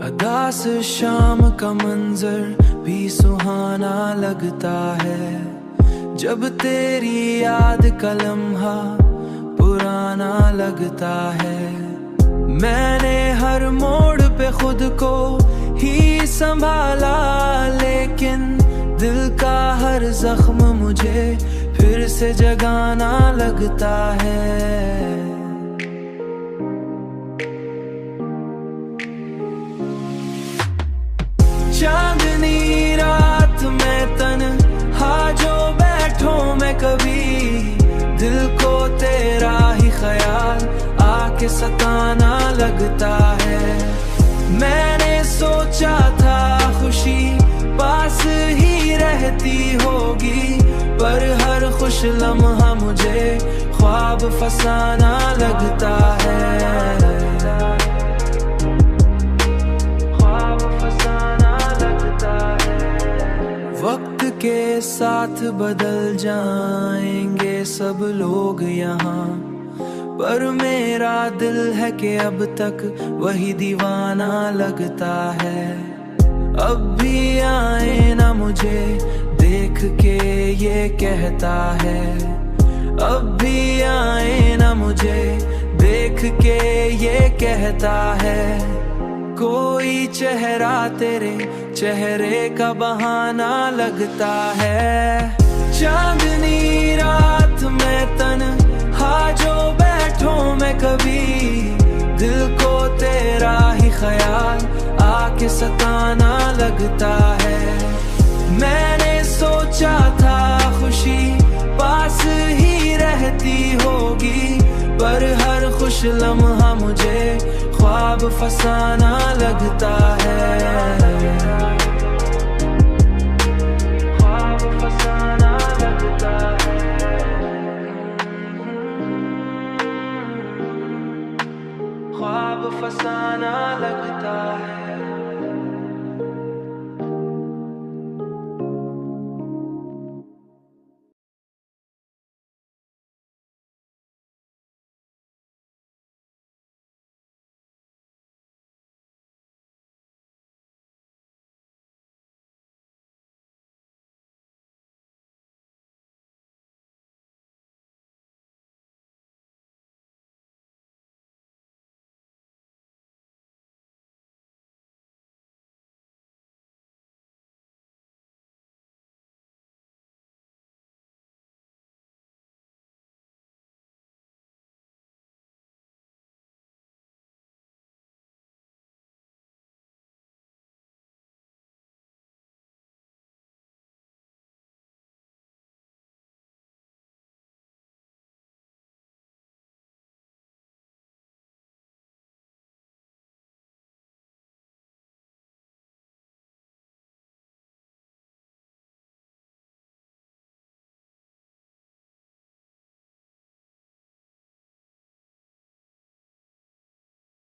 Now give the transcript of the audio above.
अदास शाम का मंजर भी सुहाना लगता है, जब तेरी याद का लम्हा पुराना लगता है। मैंने हर मोड़ पे खुद को ही संभाला, लेकिन दिल का हर जख्म मुझे फिर से जगाना लगता है। चांदनी रात में तन्हा जो बैठूं मैं कभी, दिल को तेरा ही ख्याल आके सताना लगता है। मैंने सोचा था खुशी पास ही रहती होगी, पर हर खुश लम्हा मुझे ख्वाब फसाना लगता है। वक्त के साथ बदल जाएंगे सब लोग यहाँ, पर मेरा दिल है कि अब तक वही दीवाना लगता है। अब भी आए ना मुझे देख के ये कहता है, अब भी आए ना मुझे देख के ये कहता है। कोई चेहरा तेरे चेहरे का बहाना लगता है। चांदनी रात में तन्हा जो बैठूं मैं कभी, दिल को तेरा ही ख्याल आके सताना लगता है। मैंने सोचा था खुशी पास ही रहती होगी, पर हर खुश लम्हा मुझे ख्वाब फसाना लगता है। ख्वाब फसाना लगता है, ख्वाब फसाना लगता है।